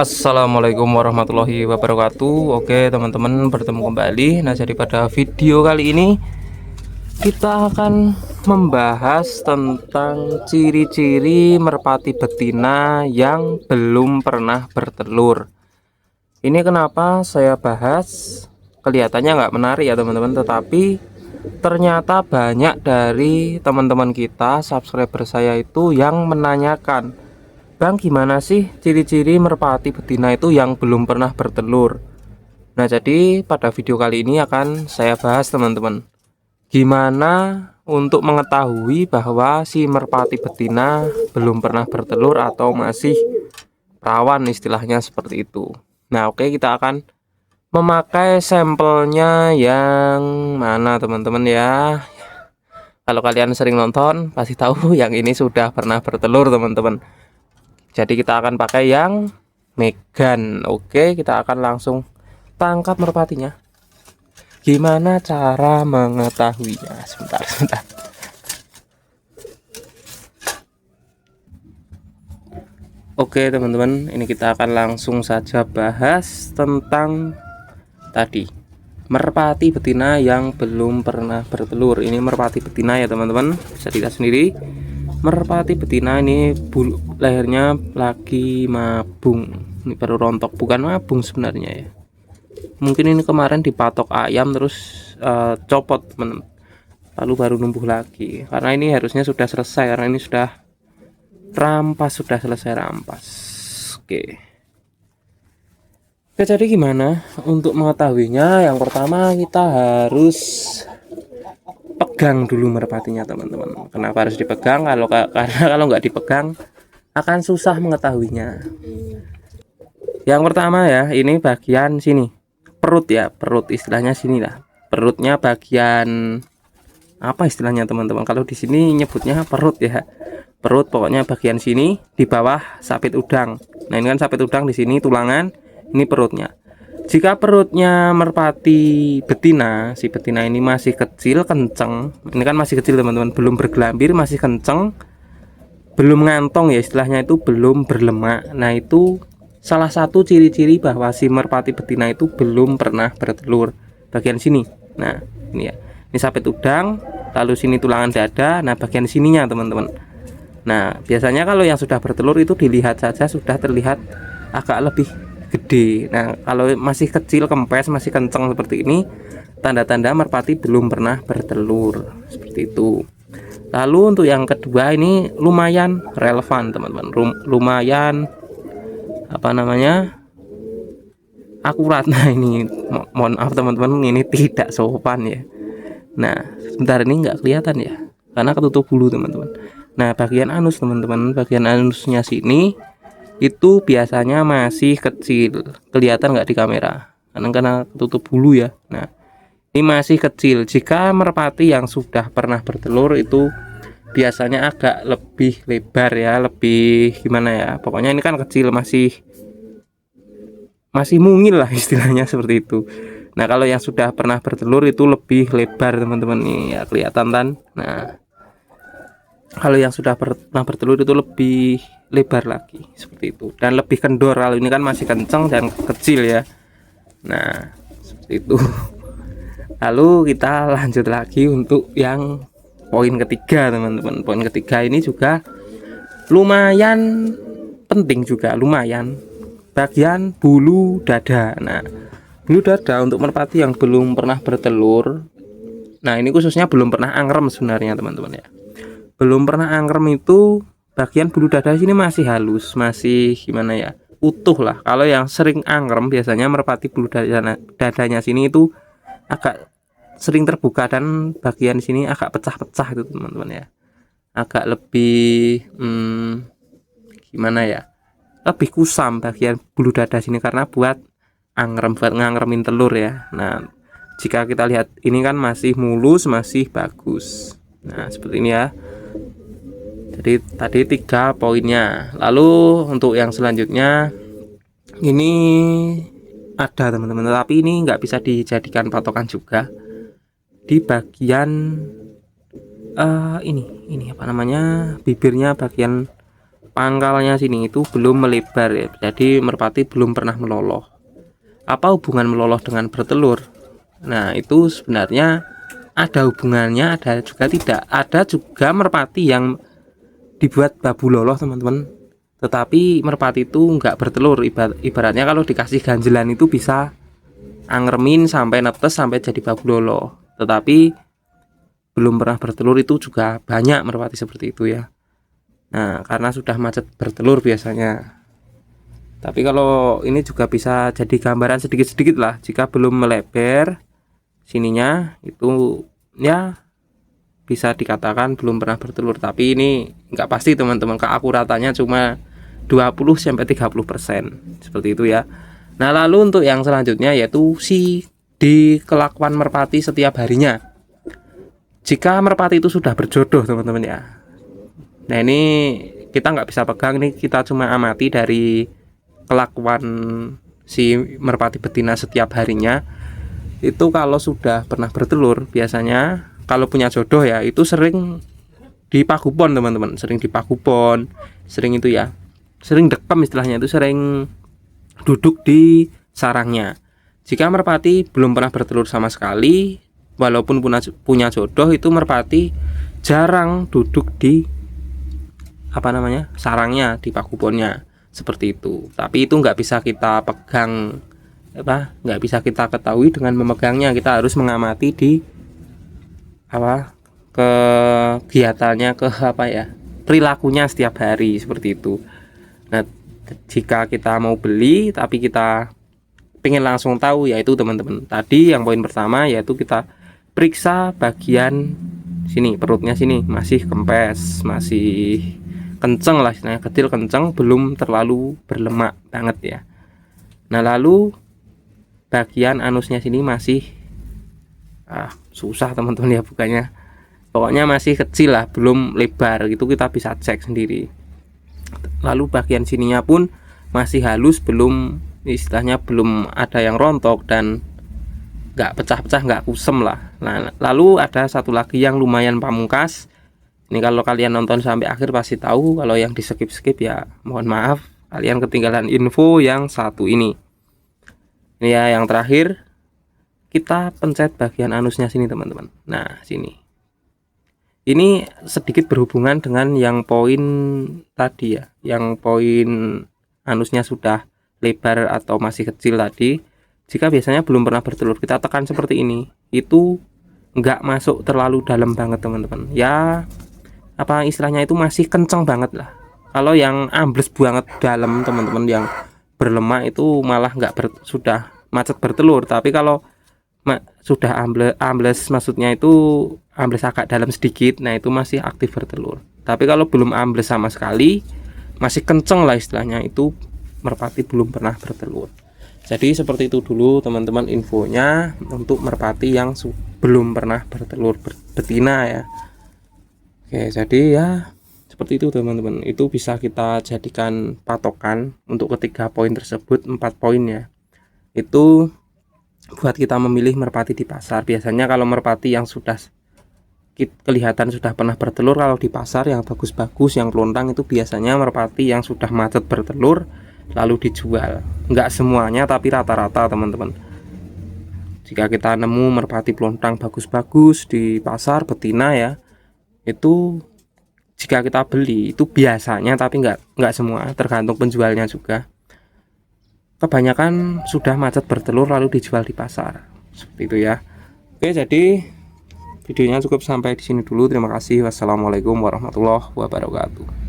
Assalamualaikum warahmatullahi wabarakatuh. Oke teman-teman, bertemu kembali. Nah, jadi pada video kali ini kita akan membahas tentang ciri-ciri merpati betina yang belum pernah bertelur. Ini kenapa saya bahas, kelihatannya nggak menarik ya teman-teman, tetapi ternyata banyak dari teman-teman kita, subscriber saya itu yang menanyakan, Bang, gimana sih ciri-ciri merpati betina itu yang belum pernah bertelur? Nah, jadi pada video kali ini akan saya bahas teman-teman, gimana untuk mengetahui bahwa si merpati betina belum pernah bertelur atau masih rawan, istilahnya seperti itu. Nah, oke, kita akan memakai sampelnya yang mana teman-teman ya. Kalau kalian sering nonton pasti tahu yang ini sudah pernah bertelur teman-teman. Jadi kita akan pakai yang Megan. Oke, kita akan langsung tangkap merpatinya. Gimana cara mengetahuinya? Sebentar. Oke teman-teman, ini kita akan langsung saja bahas tentang tadi merpati betina yang belum pernah bertelur. Ini merpati betina ya teman-teman, bisa dilihat sendiri. Merpati betina ini lehernya lagi mabung. Ini baru rontok, bukan mabung sebenarnya ya. Mungkin ini kemarin dipatok ayam terus copot teman, lalu baru numbuh lagi. Karena ini harusnya sudah selesai, karena ini sudah rampas, sudah selesai rampas. Oke, jadi gimana untuk mengetahuinya? Yang pertama kita harus pegang dulu merpatinya teman-teman. Kenapa harus dipegang? Karena kalau nggak dipegang akan susah mengetahuinya. Yang pertama ya, ini bagian sini, perut ya, perut istilahnya sini lah. Perutnya bagian apa istilahnya teman-teman? Kalau di sini nyebutnya perut ya. Perut pokoknya bagian sini di bawah sapit udang. Nah, ini kan sapit udang, di sini tulangan, ini perutnya. Jika perutnya merpati betina, si betina ini masih kecil, kenceng, ini kan masih kecil teman-teman, belum bergelambir, masih kenceng, belum ngantong ya istilahnya, itu belum berlemak. Nah, itu salah satu ciri-ciri bahwa si merpati betina itu belum pernah bertelur. Bagian sini, nah ini ya, ini sapit udang, lalu sini tulangan dada, nah bagian sininya teman-teman. Nah, biasanya kalau yang sudah bertelur itu dilihat saja sudah terlihat agak lebih gede. Nah, kalau masih kecil, kempes, masih kenceng seperti ini, tanda-tanda merpati belum pernah bertelur. Seperti itu. Lalu untuk yang kedua ini lumayan relevan teman-teman. Lumayan apa namanya? Akurat. Nah, ini mohon maaf teman-teman, ini tidak sopan ya. Nah, sebentar, ini nggak kelihatan ya, karena ketutup bulu teman-teman. Nah, bagian anus teman-teman, bagian anusnya sini itu biasanya masih kecil, kelihatan nggak di kamera karena ketutup bulu ya. Nah, ini masih kecil. Jika merpati yang sudah pernah bertelur itu biasanya agak lebih lebar ya, lebih gimana ya, pokoknya ini kan kecil, masih mungil lah istilahnya seperti itu. Nah, kalau yang sudah pernah bertelur itu lebih lebar teman-teman, nih ya kelihatan kan. Nah, kalau yang sudah pernah bertelur itu lebih lebar lagi seperti itu, dan lebih kendor. Kalau ini kan masih kenceng dan kecil ya. Nah, seperti itu. Lalu kita lanjut lagi untuk yang poin ketiga teman-teman. Poin ketiga ini juga lumayan penting juga, lumayan, bagian bulu dada. Nah, bulu dada untuk merpati yang belum pernah bertelur, nah ini khususnya belum pernah angrem sebenarnya teman-teman ya. Belum pernah angrem itu bagian bulu dada sini masih halus, masih gimana ya, utuh lah. Kalau yang sering angrem biasanya merpati bulu dadanya sini itu agak sering terbuka dan bagian sini agak pecah-pecah itu teman-teman ya. Agak lebih gimana ya, lebih kusam bagian bulu dada sini karena buat angrem, buat ngangremin telur ya. Nah, jika kita lihat ini kan masih mulus, masih bagus. Nah, seperti ini ya. Jadi tadi 3 poinnya. Lalu untuk yang selanjutnya ini ada teman-teman, tapi ini nggak bisa dijadikan patokan juga. Di bagian ini apa namanya, bibirnya bagian pangkalnya sini itu belum melebar ya, jadi merpati belum pernah meloloh. Apa hubungan meloloh dengan bertelur? Nah, itu sebenarnya ada hubungannya, ada juga tidak. Ada juga merpati yang dibuat babu loloh teman-teman, tetapi merpati itu nggak bertelur. Ibaratnya kalau dikasih ganjelan itu bisa angremin sampai netes sampai jadi babu loloh, tetapi belum pernah bertelur. Itu juga banyak merpati seperti itu ya. Nah, karena sudah macet bertelur biasanya. Tapi kalau ini juga bisa jadi gambaran sedikit-sedikit lah, jika belum melebar sininya itu ya bisa dikatakan belum pernah bertelur. Tapi ini nggak pasti teman-teman, keakuratannya cuma 20-30% seperti itu ya. Nah, lalu untuk yang selanjutnya yaitu di kelakuan merpati setiap harinya. Jika merpati itu sudah berjodoh teman-teman ya, nah ini kita nggak bisa pegang, nih kita cuma amati dari kelakuan si merpati betina setiap harinya. Itu kalau sudah pernah bertelur, biasanya kalau punya jodoh ya, itu sering di pagupon teman-teman, sering di pagupon, sering itu ya, sering dekem istilahnya, itu sering duduk di sarangnya. Jika merpati belum pernah bertelur sama sekali, walaupun punya jodoh, itu merpati jarang duduk di sarangnya, di paguponnya seperti itu. Tapi itu nggak bisa kita pegang, nggak bisa kita ketahui dengan memegangnya. Kita harus mengamati di kegiatannya, perilakunya setiap hari seperti itu. Nah, jika kita mau beli tapi kita pengen langsung tahu, yaitu teman-teman tadi yang poin pertama, yaitu kita periksa bagian sini, perutnya sini masih kempes, masih kenceng lah istilahnya, kecil kenceng, belum terlalu berlemak banget ya. Nah, lalu bagian anusnya sini masih susah teman-teman ya bukannya, pokoknya masih kecil lah, belum lebar gitu, kita bisa cek sendiri. Lalu bagian sininya pun masih halus, belum istilahnya belum ada yang rontok dan nggak pecah-pecah, nggak kusem lah. Nah, lalu ada satu lagi yang lumayan pamungkas. Ini kalau kalian nonton sampai akhir pasti tahu, kalau yang di skip-skip ya mohon maaf, kalian ketinggalan info yang satu ini. Ini ya yang terakhir, kita pencet bagian anusnya sini teman-teman. Nah, sini. Ini sedikit berhubungan dengan yang poin tadi ya, yang poin anusnya sudah lebar atau masih kecil tadi. Jika biasanya belum pernah bertelur, kita tekan seperti ini, itu nggak masuk terlalu dalam banget teman-teman ya, istilahnya itu masih kenceng banget lah. Kalau yang ambles banget dalam teman-teman, yang berlemak, itu malah sudah macet bertelur. Tapi kalau sudah ambles maksudnya itu ambles agak dalam sedikit, nah itu masih aktif bertelur. Tapi kalau belum ambles sama sekali, masih kenceng lah istilahnya, itu merpati belum pernah bertelur. Jadi seperti itu dulu teman-teman infonya untuk merpati yang belum pernah bertelur betina ya. Oke, jadi ya seperti itu teman-teman, itu bisa kita jadikan patokan untuk ketiga poin tersebut, 4 poin ya. Itu buat kita memilih merpati di pasar. Biasanya kalau merpati yang sudah kelihatan sudah pernah bertelur, kalau di pasar yang bagus-bagus, yang pelontang, itu biasanya merpati yang sudah macet bertelur lalu dijual. Enggak semuanya tapi rata-rata teman-teman. Jika kita nemu merpati pelontang bagus-bagus di pasar betina ya, itu jika kita beli itu biasanya, tapi enggak semua, tergantung penjualnya juga, kebanyakan sudah macet bertelur lalu dijual di pasar seperti itu ya. Oke, jadi videonya cukup sampai di sini dulu. Terima kasih. Wassalamualaikum warahmatullahi wabarakatuh.